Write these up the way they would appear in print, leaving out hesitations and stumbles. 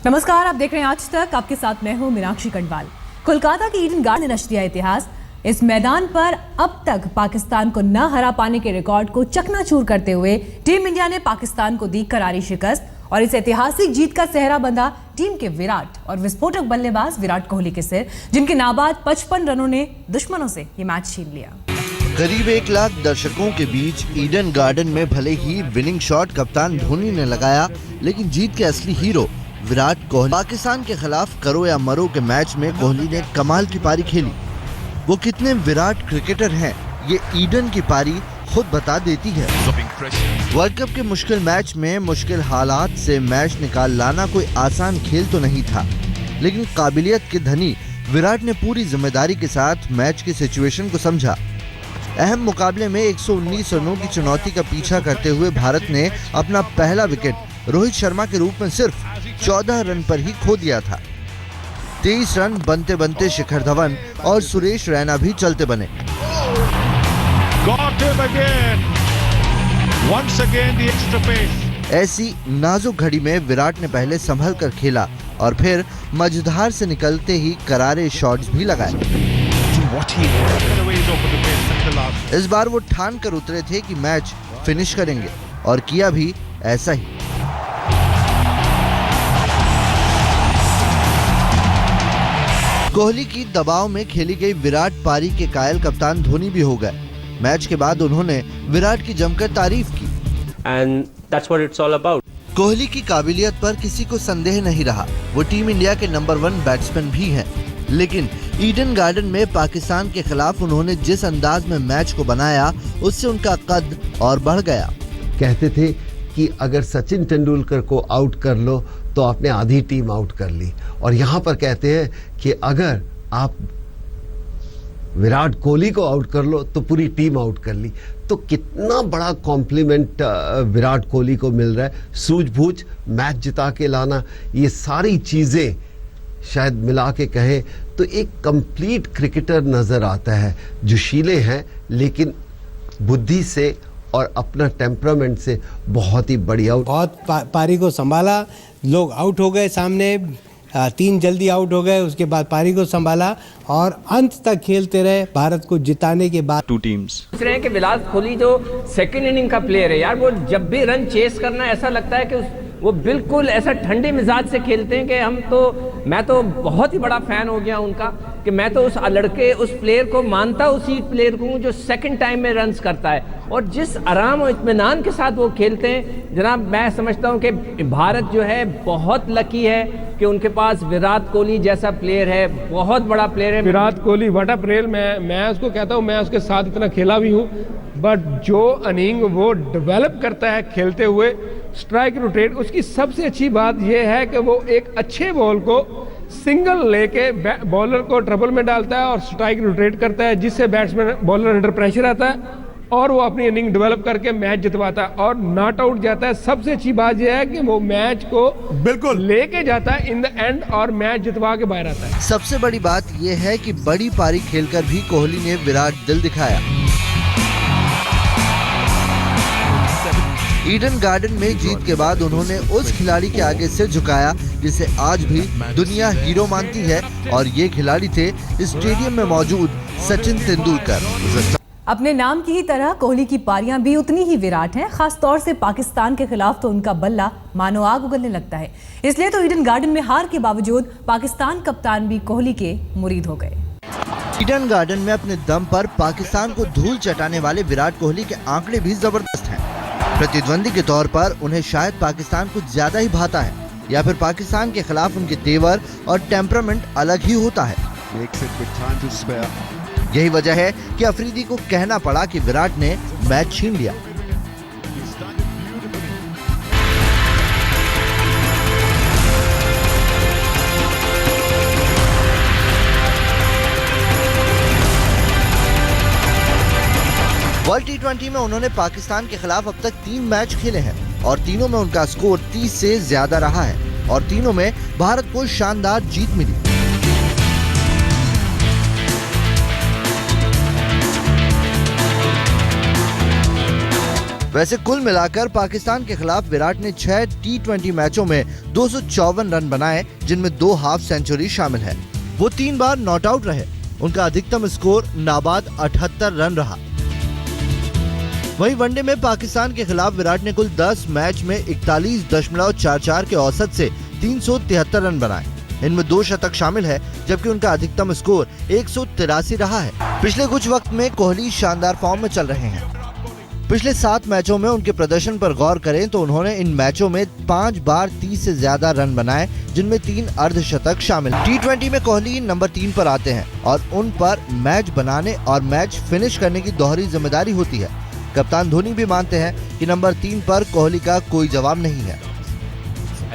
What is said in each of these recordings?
नमस्कार, आप देख रहे हैं आज तक। आपके साथ मैं हूं मीनाक्षी कंडवाल। कोलकाता के ईडन गार्डन ने नश्र किया इतिहास। इस मैदान पर अब तक पाकिस्तान को न हरा पाने के रिकॉर्ड को चकनाचूर करते हुए टीम इंडिया ने पाकिस्तान को दी करारी शिकस्त और इस ऐतिहासिक जीत का सेहरा बंधा टीम के विराट और विस्फोटक बल्लेबाज विराट कोहली के सिर, जिनके नाबाद 55 रनों ने दुश्मनों से ये मैच छीन लिया। करीब 1 लाख दर्शकों के बीच ईडन गार्डन में भले ही विनिंग शॉट कप्तान धोनी ने लगाया, लेकिन जीत के असली हीरो विराट कोहली। पाकिस्तान के खिलाफ करो या मरो के मैच में कोहली ने कमाल की पारी खेली। वो कितने विराट क्रिकेटर हैं, ये ईडन की पारी खुद बता देती है। वर्ल्ड कप के मुश्किल मैच में मुश्किल हालात से मैच निकाल लाना कोई आसान खेल तो नहीं था, लेकिन काबिलियत के धनी विराट ने पूरी जिम्मेदारी के साथ मैच की सिचुएशन को समझा। अहम मुकाबले में 119 रनों की चुनौती का पीछा करते हुए भारत ने अपना पहला विकेट रोहित शर्मा के रूप में सिर्फ 14 रन पर ही खो दिया था। 23 रन बनते बनते शिखर धवन और सुरेश रैना भी चलते बने। ऐसी नाजुक घड़ी में विराट ने पहले संभल कर खेला और फिर मझधार से निकलते ही करारे शॉट्स भी लगाए। इस बार वो ठान कर उतरे थे कि मैच फिनिश करेंगे और किया भी ऐसा ही। कोहली की दबाव में खेली गई विराट पारी के कायल कप्तान धोनी भी हो गए। मैच के बाद उन्होंने विराट की जमकर तारीफ की। And that's what it's all about. Kohli की काबिलियत पर किसी को संदेह नहीं रहा। वो टीम इंडिया के नंबर 1 बैट्समैन भी हैं। लेकिन ईडन गार्डन में पाकिस्तान के खिलाफ उन्होंने जिस अंदाज में मैच को बनाया, उससे उनका कद और बढ़ गया। कहते थे कि अगर सचिन तेंदुलकर को आउट कर लो तो आपने आधी टीम आउट कर ली, और यहाँ पर कहते हैं कि अगर आप विराट कोहली को आउट कर लो तो पूरी टीम आउट कर ली। तो कितना बड़ा कॉम्प्लीमेंट विराट कोहली को मिल रहा है। सूझबूझ, मैच जिता के लाना, ये सारी चीज़ें शायद मिला के कहें तो एक कंप्लीट क्रिकेटर नज़र आता है, जोशीले हैं लेकिन बुद्धि से और अपना टेम्परामेंट से बहुत ही बढ़िया। बहुत पारी को संभाला, लोग आउट हो गए, सामने 3 जल्दी आउट हो गए, उसके बाद पारी को संभाला और अंत तक खेलते रहे भारत को जिताने के बाद। 2 टीम्स सोच रहे हैं कि विराट कोहली जो सेकंड इनिंग का प्लेयर है यार, वो जब भी रन चेस करना ऐसा लगता है कि वो बिल्कुल ऐसा ठंडे मिजाज से खेलते हैं कि मैं तो बहुत ही बड़ा फैन हो गया उनका, कि मैं तो उस लड़के उस प्लेयर को मानता, उसी प्लेयर को जो सेकंड टाइम में रन्स करता है और जिस आराम और इत्मीनान के साथ वो खेलते हैं। जनाब, मैं समझता हूँ कि भारत जो है बहुत लकी है कि उनके पास विराट कोहली जैसा प्लेयर है, बहुत बड़ा प्लेयर है। Virat Kohli what a player. मैं उसको कहता हूँ, मैं उसके साथ इतना खेला भी हूँ, बट जो इनिंग वो डेवलप करता है खेलते हुए, स्ट्राइक रोटेट, उसकी सबसे अच्छी बात यह है कि वो एक अच्छे बॉल को सिंगल लेके बॉलर को ट्रबल में डालता है और स्ट्राइक रोटेट करता है, जिससे बैट्समैन बॉलर अंडर प्रेशर आता है और वो अपनी इनिंग डेवलप करके मैच जितवाता है और नॉट आउट जाता है। सबसे अच्छी बात यह है कि वो मैच को बिल्कुल लेके जाता है इन द एंड और मैच जितवा के बाहर आता है। सबसे बड़ी बात यह है कि बड़ी पारी खेलकर भी कोहली ने विराट दिल दिखाया। ईडन गार्डन में जीत के बाद उन्होंने उस खिलाड़ी के आगे सिर झुकाया जिसे आज भी दुनिया हीरो मानती है, और ये खिलाड़ी थे स्टेडियम में मौजूद सचिन तेंदुलकर। अपने नाम की ही तरह कोहली की पारियां भी उतनी ही विराट हैं। खास तौर से पाकिस्तान के खिलाफ तो उनका बल्ला मानो आग उगलने लगता है। इसलिए तो ईडन गार्डन में हार के बावजूद पाकिस्तान कप्तान भी कोहली के मुरीद हो गए। ईडन गार्डन में अपने दम पर पाकिस्तान को धूल चटाने वाले विराट कोहली के आंकड़े भी जबरदस्त हैं। प्रतिद्वंदी के तौर पर उन्हें शायद पाकिस्तान कुछ ज्यादा ही भाता है, या फिर पाकिस्तान के खिलाफ उनके तेवर और टेम्परामेंट अलग ही होता है। यही वजह है कि अफरीदी को कहना पड़ा कि विराट ने मैच छीन लिया। वर्ल्ड T20 में उन्होंने पाकिस्तान के खिलाफ अब तक 3 मैच खेले हैं और तीनों में उनका स्कोर 30 से ज्यादा रहा है और तीनों में भारत को शानदार जीत मिली। वैसे कुल मिलाकर पाकिस्तान के खिलाफ विराट ने 6 T20 मैचों में 254 रन बनाए, जिनमें 2 हाफ सेंचुरी शामिल है। वो 3 बार नॉट आउट रहे। उनका अधिकतम स्कोर नाबाद 78 रन रहा। वहीं वनडे में पाकिस्तान के खिलाफ विराट ने कुल 10 मैच में 41.44 के औसत से 373 रन बनाए। इनमें 2 शतक शामिल है, जबकि उनका अधिकतम स्कोर 183 रहा है। पिछले कुछ वक्त में कोहली शानदार फॉर्म में चल रहे हैं। पिछले 7 मैचों में उनके प्रदर्शन पर गौर करें तो उन्होंने इन मैचों में 5 बार 30 से ज्यादा रन बनाए, जिनमें 3 अर्धशतक शामिल। T20 में कोहली नंबर 3 पर आते हैं और उन पर मैच बनाने और मैच फिनिश करने की दोहरी जिम्मेदारी होती है। कप्तान धोनी भी मानते हैं कि नंबर 3 पर कोहली का कोई जवाब नहीं है।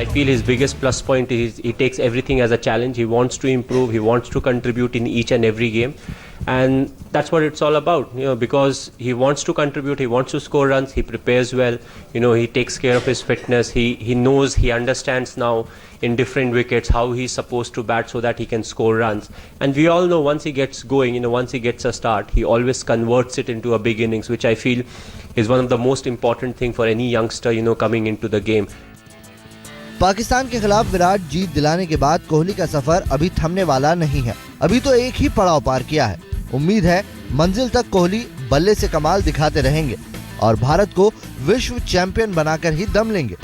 I feel his biggest plus point is he takes everything as a challenge. He wants to improve. He wants to contribute in each and every game, and that's what it's all about. Because he wants to contribute. He wants to score runs. He prepares well. He takes care of his fitness. He knows. He understands now in different wickets how he's supposed to bat so that he can score runs. And we all know once he gets going, once he gets a start, he always converts it into a big innings, which I feel is one of the most important thing for any youngster, coming into the game. Pakistan के खिलाफ विराट जीत दिलाने के बाद कोहली का सफर अभी थमने वाला नहीं है। अभी तो एक ही पड़ाव पार किया है। उम्मीद है मंजिल तक कोहली बल्ले से कमाल दिखाते रहेंगे और भारत को विश्व चैंपियन बनाकर ही दम लेंगे।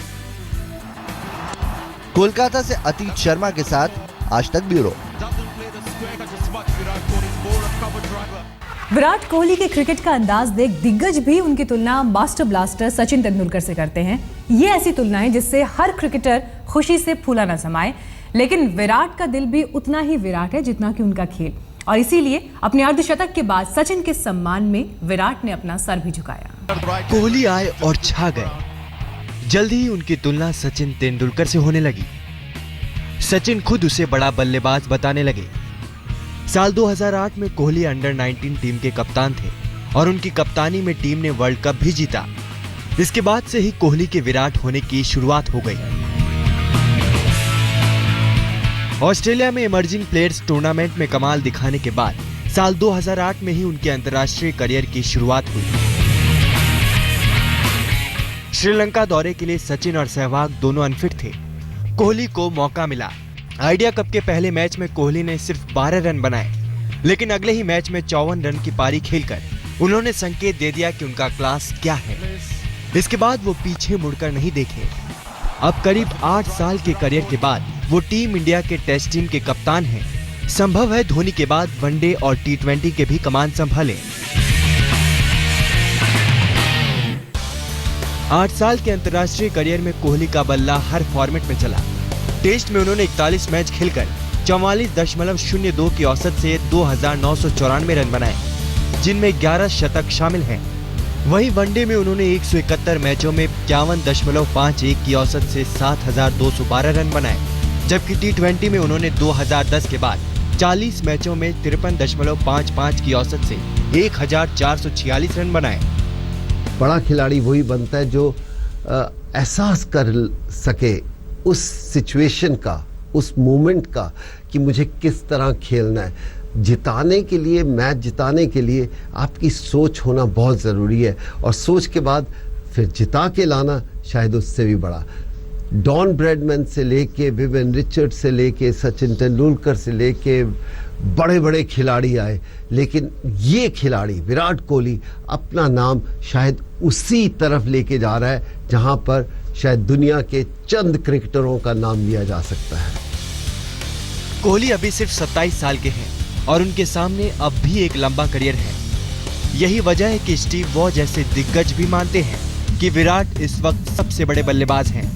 कोलकाता से अतीत शर्मा के साथ आज तक ब्यूरो। विराट कोहली के क्रिकेट का अंदाज देख दिग्गज भी उनकी तुलना मास्टर ब्लास्टर सचिन तेंदुलकर से करते हैं। ये ऐसी तुलनाएं जिससे हर क्रिकेटर खुशी से फूला न समाए, लेकिन विराट का दिल भी उतना ही विराट है जितना कि उनका खेल, और इसीलिए अपने अर्धशतक के बाद सचिन के सम्मान में विराट ने अपना सर भी झुकाया। कोहली आए और छा गए। जल्दी ही उनकी तुलना सचिन तेंदुलकर से होने लगी। सचिन खुद उसे बड़ा बल्लेबाज बताने लगे। साल 2008 में कोहली अंडर 19 टीम के कप्तान थे और उनकी कप्तानी में टीम ने वर्ल्ड कप भी जीता। इसके बाद से ही कोहली के विराट होने की शुरुआत हो गई। ऑस्ट्रेलिया में इमर्जिंग प्लेयर्स टूर्नामेंट में कमाल दिखाने के बाद साल 2008 में ही उनके अंतर्राष्ट्रीय करियर की शुरुआत हुई। श्रीलंका दौरे के लिए सचिन और सहवाग दोनों अनफिट थे। कोहली को मौका मिला। आइडिया कप के पहले मैच में कोहली ने सिर्फ 12 रन बनाए, लेकिन अगले ही मैच में 54 रन की पारी खेलकर उन्होंने संकेत दे दिया कि उनका क्लास क्या है। इसके बाद वो पीछे मुड़कर नहीं देखे। अब करीब 8 साल के करियर के बाद वो टीम इंडिया के टेस्ट टीम के कप्तान हैं। संभव है धोनी के बाद वनडे और T20 के भी कमान संभाले। 8 साल के अंतर्राष्ट्रीय करियर में कोहली का बल्ला हर फॉर्मेट में चला। टेस्ट में उन्होंने 41 मैच खेलकर 44.02 की औसत से 2,994 रन बनाए, जिनमें 11 शतक शामिल हैं। वहीं वनडे में उन्होंने 171 मैचों में 51.51 की औसत से 7,212 रन बनाए, जबकि T20 में उन्होंने 2010 के बाद 40 मैचों में 53.55 की औसत से 1,446 रन बनाए। बड़ा खिलाड़ी वही बनता है जो एहसास कर सके उस सिचुएशन का, उस मोमेंट का कि मुझे किस तरह खेलना है। जिताने के लिए, मैच जिताने के लिए आपकी सोच होना बहुत ज़रूरी है, और सोच के बाद फिर जिता के लाना शायद उससे भी बड़ा। डॉन ब्रैडमैन से लेके विवियन रिचर्ड से लेके सचिन तेंदुलकर से लेके बड़े बड़े खिलाड़ी आए, लेकिन ये खिलाड़ी विराट कोहली अपना नाम शायद उसी तरफ लेके जा रहा है जहां पर शायद दुनिया के चंद क्रिकेटरों का नाम लिया जा सकता है। कोहली अभी सिर्फ 27 साल के हैं और उनके सामने अब भी एक लंबा करियर है। यही वजह है कि स्टीव वॉ जैसे दिग्गज भी मानते हैं कि विराट इस वक्त सबसे बड़े बल्लेबाज हैं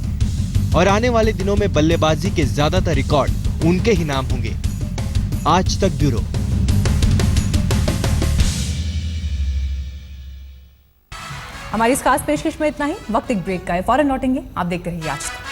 और आने वाले दिनों में बल्लेबाजी के ज्यादातर रिकॉर्ड उनके ही नाम होंगे। आज तक ब्यूरो। हमारी इस खास पेशकश में इतना ही। वक्त एक ब्रेक का है, फौरन लौटेंगे। आप देखते रहिए आज तक।